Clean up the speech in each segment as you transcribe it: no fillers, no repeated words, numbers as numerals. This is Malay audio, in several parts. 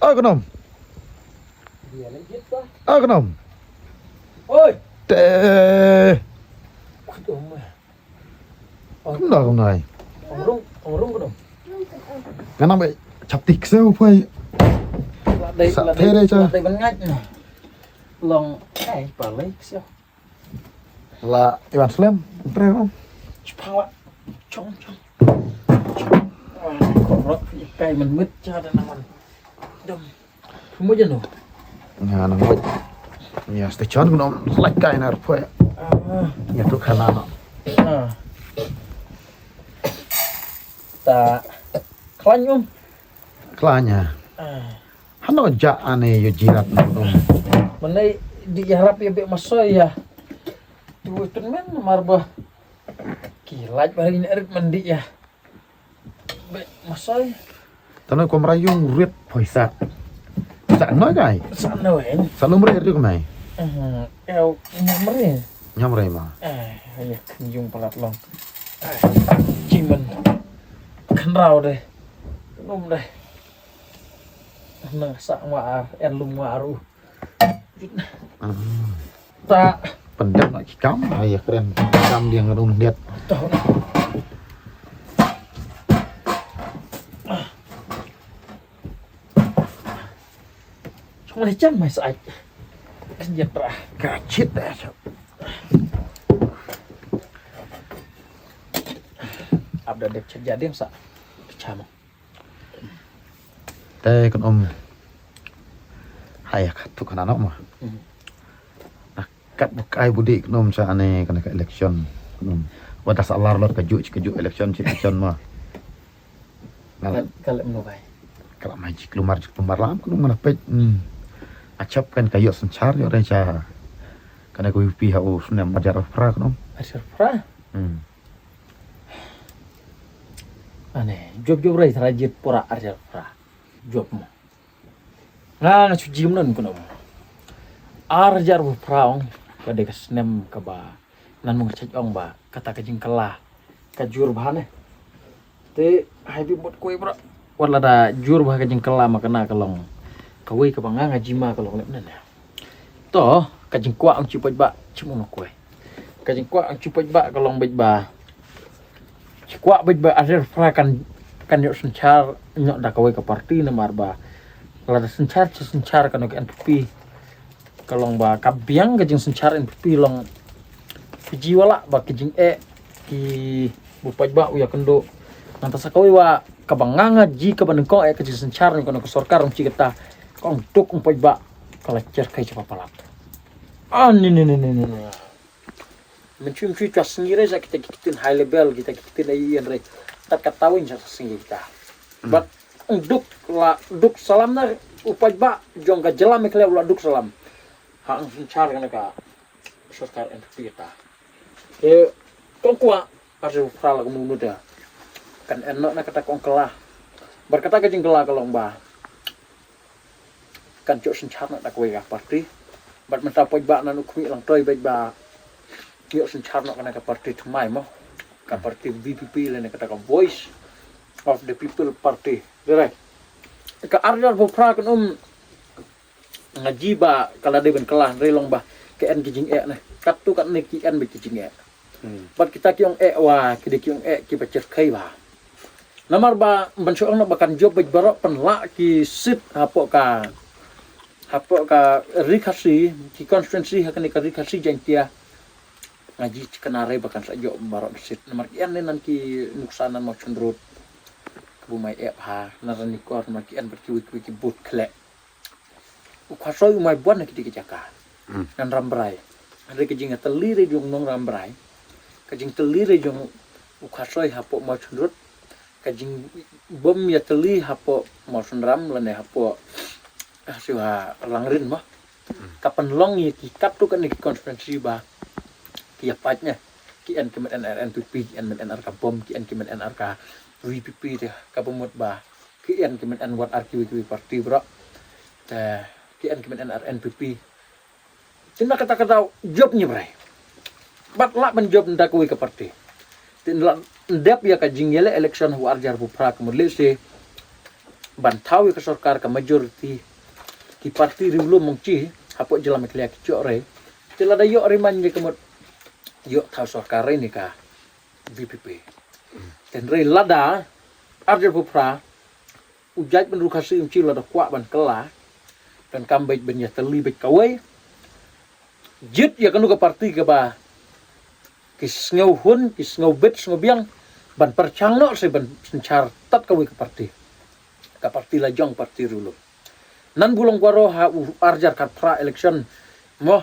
Agnom. Dia legit lah. Agnom. Oi. Teh. Kudum. Không này. Ông rung kudum. Cái năm vậy chập tịch sâu phơi. Sợ thế đây chứ. Đây bắn ngách này. Lòng cái bảo lấy sao? Là Ivan Slam, treo không? Phăng ạ. Trong. Còn rất cây mình mít cho nên là mình đâm. Không có gì nữa. Ya nang wait. Ya station ko nom like kay na po. Ya to kana no. Ta klan nhung. Klanya. Hano ja ane yo jirat no. Mình đây đi harap ya be masoy ya. Tu tun men marba. Kilat bari ni erit mandi ya. Be masoy. Tanoi ko marayong rit poisa. Sa nói cái. Saan na wen? Sa lumre ri ko mai. Eo nyamre. Nyamre ma. Hanya kunjung pelat long. Chim mình khăn rau đây. Nôm đây. Nang sa ngoa en lum ngoa ru. Ta Pendek nak kikam ay keren. Kikam dia ngadung lihat. tahu. Cuma lecam mai sai. Senjata. Kacit dah. Abda dek jadi yang sa. Kecam. Teh kon hayak tu kana no ma. Kat bukai budi kon sa ane kana ka election. Kon wadas Allah lor kaju election ma. Kalau menubai. Kalau maji kelumar lam kon mana pet. Acap kan kayo sencar yo reja. Kana ko pi ha o sunem majar fra kon. Asyar pra. Aneh, job rai terajit pura asyar pra. Job mo. Nga cuci menon kuno. Arjar bu praong kade kesnem ka ba. Nan mo ngecek ong ba kata kajing kelah. Kajur bahane. Te habi bot kue bro. Wala da jur bah kajing kelah makana kalong. Kawai ka banga ngajima kalong lep nan ya. To kajing kwa ang cipoj ba cimono kue. Kajing kwa ang cipoj ba kalong bej ba. Kwa bej ba arjar pra kan yuk sencar nyok da kawai ke parti na marba lada sencar kan ke NPP kalong ba kabiang kajing sencar NPP long jiwala ba kajing ki bupaj ba uya kendo nanta sakawai wa kabanganga ji ka banengko kajing sencar kono ke sorkar ci kita kong tuk umpaj ba kalacer kai cepa palap ni mencium-cium cas sendiri sa kita kitin high level kita kitin ayan re tak katawin sa singgi kita. Bat duk salam na upaj ba jong ka jelam ikle ula duk salam. Hang sencar kana ka sorkar NPP kita. Kong kuwa asu frala kumu muda. Kan enok na kata kong kelah. Berkata ka jing kelah kalong ba. Kan cok sencar na tak we ka parti. Bat menta poj ba nan ukmi lang toy bej ba. Yo sencar na kana ka parti thmai mo. Ka parti VPP lene kata ka Voice of the People Party. Right. Ka arjar bo pra kan ngaji ba kala de ben kelah relong ba ke en kijing na. Kat tu kat ne ki en be kijing Bat kita ki ong wa ki de ki ong ki bacer kai ba. Namar ba ban so ong bakan job bej barok penla ki sit hapo ka rikasi ki constituency hakan ka rikasi jangtia ngaji kenare bahkan saja barok sit nomor kian nanti nuksanan mau cenderut bumai ha naran nikor nomor kian berkiwi-kiwi but klek ukasoi umai buan nak dikejaka dan rambrai ada kejing telire jong nong rambrai kejing telire jong ukasoi hapo mau cenderut kejing bom ya teli hapo mau cenderam lene hapo siwa langrin mah kapan long ya kikap tu kan di konferensi bah kia patnya kian kemen NRNPP kian men NRK bom kian kemen NRK VPP teh kapemut bah kian kemen NWAT RQW parti bro teh kian kemen NRNPP cina kata-kata jobnya bre bat la ben job ndak kuwi ke parti tin ndap ya ka jinggele election hu arjar bu pra kemudle se bantau ke sarkar ke majoriti ki parti rilum mongci hapok jelam klia kicok re tila da yok riman je kemot yok tau sarkar ini ka VPP dan re lada arjer pupra ujat ben rukasi umci lada kuat ban kela dan kambait ben ya teli bet kawai jit ya kanu ke parti ke ba kis ngau hun kis ngau bet ngau biang ban percang no se ban sencar tat kawai ke parti lajong parti rilum nan bulong kwaro ha arjar kat pra election mo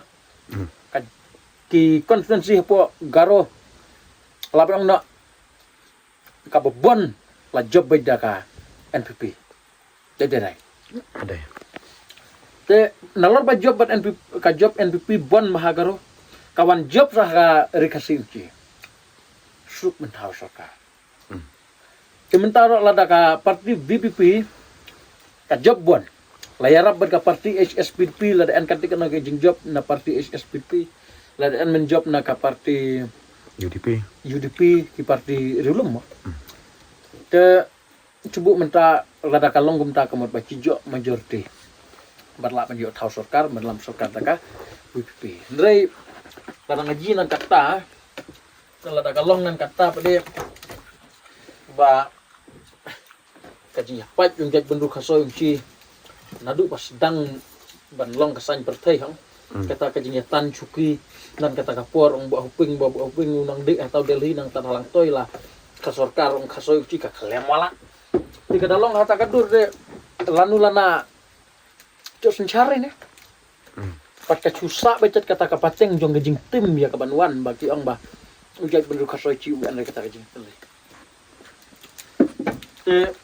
ki konstituensi po garo lapang na ka bobon la job beda ka NPP dederai Ada. te nalor ba job ban NPP ka job NPP bon mahagaro kawan job sah ka rikasinci suk mentau soka sementara lada ka parti VPP ka job bon layarap berka parti HSPP lada an katika na jing job na parti HSPP lada an men job na ka parti UDP ki parti rilum mo te cubu menta lada ka longgum ta kamot ba cijo majority barla pan yo tau sarkar dalam sarkar ta ka VPP ndrei lada ngaji nan kata lada ka long nan kata pade ba kaji pat yung jaj bendu kasoy yung ci nadu pas dang ban long kasan pertai hang kata kajinya tan cuki nan kata kapor ong buah uping unang dik atau delhi nang tanalang toy lah kasorkar ong kasoy ci ka klem wala ti kada long kata kadur de lanu lana jo sencare ne pat ka cusa becet kata kapaceng jong gejing tim ya kabanwan bagi ong ba ujai bendu kasoy ci uan kata kajing telih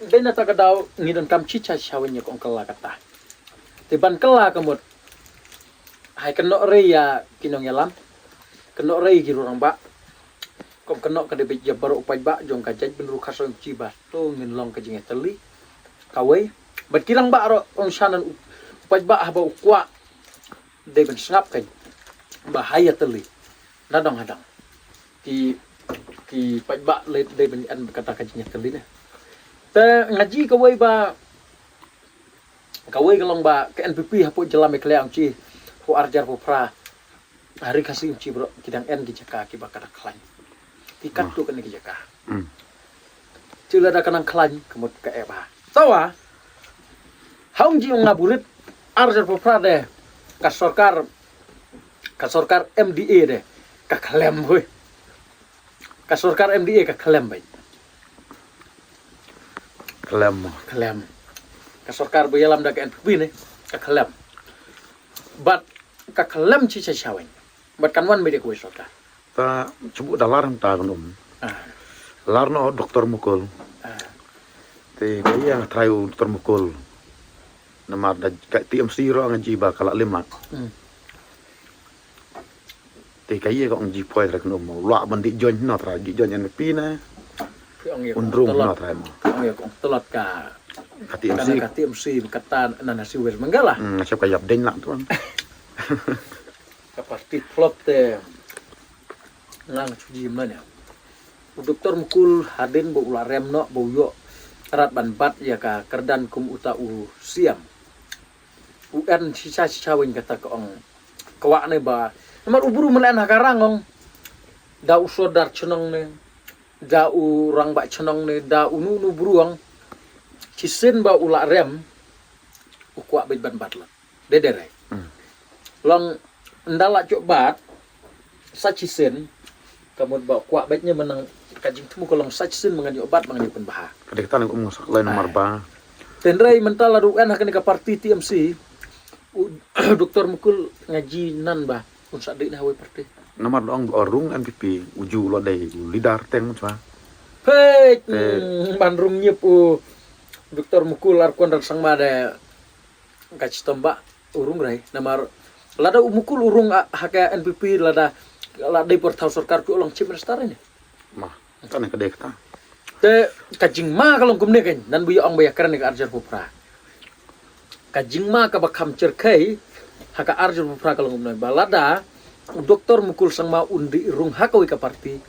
dena ta kadau ngidon kam cica syawenya kong kela kata tiban kela kemut hai kenok re ya kinong yalam kenok re ki rurang ba kom kenok ka debit ya baru upai ba jong ka jaj benru kaso ciba to ngin long ka jinge teli kawai bat kirang ba ro ong sanan upai ba haba ukwa deben snap kan bahaya teli nadong hadang ki pai ba le deben an kata ka jinge teli ne te ngaji kawai ba kawai kalong ba ke NPP hapo jelam e kleang ci ho arjar ho pra hari kasih ci bro kidang en ki jaka ki bakara klan tikat tu kan ki jaka cila da kanang klan kemut ke eba tawa haung ji ngaburit arjar ho pra de ka sarkar MDA de ka klem hoy ka sarkar MDA ka klem bai kelem kasorkar bayalam da ka NPP ne ka kelem bat ka kelem ci chawen bat kanwan mede ko sorkar Ta cubu dalar ta gunum. Larno doktor mukul. Te kaya trayu doktor mukul. Nama da ka TMC ro ngaji ba kala lemat. Te kaya ko ngaji poi ra gunum lo bandi join na tra join NPP na. Undrung na tra mo. Ya kong telat ka TMC kata nanasi wes manggala ngacap kayak deng lah tuan. ka parti plot te nang cuji mana doktor mukul hadin bo ula remno bo yo rat ban bat ya ka kerdan kum uta u siam UN sisa wing kata ko ong kawak ne ba nomor uburu melan hakarangong da usodar cenong ne da urang ba cenong ne da unu buruang cisen ba ula rem ukwa bet ban bat la dedere long ndala cok bat sa cisen kamut ba ukwa betnya menang kajing temu kolong sa cisen mangani obat mangani pen baha Kadek tan ko ngos lain nomor ba. tendrai mental ruan hakan ka parti TMC doktor mukul ngaji nan ba un sadik na hawe parti Nomor doang orung MPP uju lo dai lidar teng cuma. Hei, bandrung nyep doktor mukul arkon dan sang mada kaci tombak urung rai namar lada mukul urung haka NPP lada portal sarkar ku ulang chip restar ini Mah, kan kadek ta. te kajing ma kalong kumne kan dan buya ong bayakan ka arjar pupra kajing ma ka bakam cerkai haka arjar pupra kalong kumne balada doktor mukul sang ma undi rung haka wika parti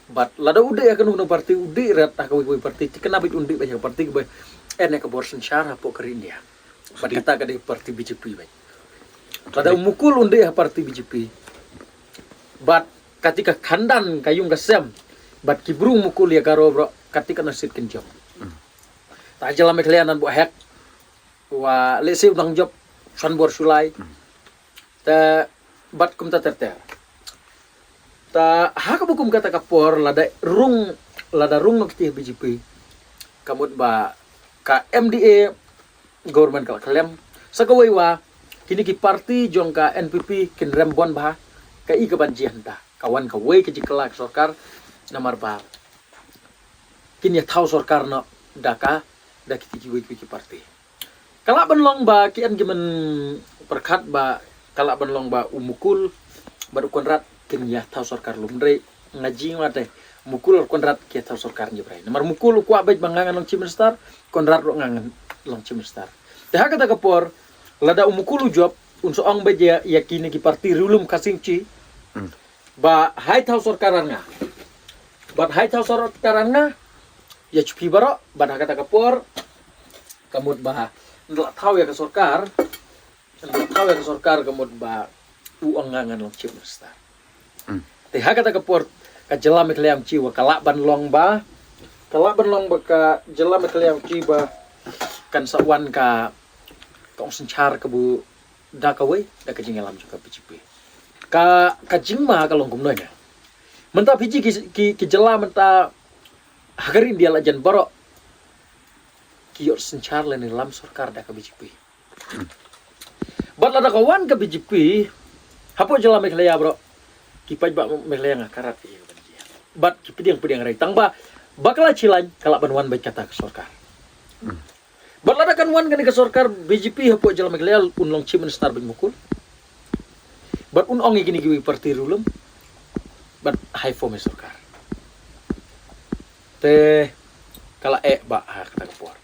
bat lada ude ya kanu parti ude rat haka wika parti kenapa undi ba parti ba ene ke borsen syara po ke India. Bat kata ka di parti BJP baik. Pada umukul unde ya parti BJP. Bat ketika kandan kayung kasem. Bat kibru mukul ya karo bro ketika nasib kenjam. Tak jalan meklianan bu hek. Wa lesi udang job san bor sulai. Ta bat kum ta terter. Ta haka bukum kata kapor lada rung nok ti BJP. Kamut ba ka MDA government kala kalem sakawai wa kini ki parti jong ka NPP kin rembon bah ka i ka banjian ta kawan ka wei ke jikla sarkar namar ba kini ya thau sarkar no daka da kiti ki wei ki parti kala banlong ba ki an gimen perkat ba kala banlong ba umukul baru konrat kini ya thau sarkar lumre ngaji mate mukul konrat ki thau sarkar ni brai namar mukul ku abaj bangangan long chimstar konrat ro ngangan long chimstar teh kata kapor lada umukulu job unso ang baja yakini ki parti rulum kasingci ba hai thau sarkaranga bat hai thau sarkaranga ya chupi baro ba kata kapor kamut ba ndak thau ya ke sarkar kamut ba uangangan long chimstar teh kata kapor ka jelam ekleam ci wa kalaban long ba ka jelam ekleam ci ba kan sawan ka kong sencar ke bu dakawai da ka jingalam juga BJP ka jingma ka longgum nonya menta biji ki jela menta hagarin dia lajan baro ki yor sencar len lam sarkar da ka BJP bat lada kawan ka BJP hapo jela meklaya bro ki paj ba meklaya ngakarat ki bat ki pediang rai tangba bakala cilan kala banwan baik kata ke sarkar Berladakan wan kan ke sarkar BJP hapo jalan meglel unlong chimen star bin mukul. Bat unong gini giwi parti rulum. Bat high form sarkar. Te kala ba kata kapor.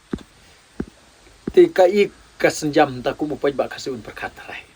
Te kai kasenjam ta ku mupaj ba kasiun perkata rai.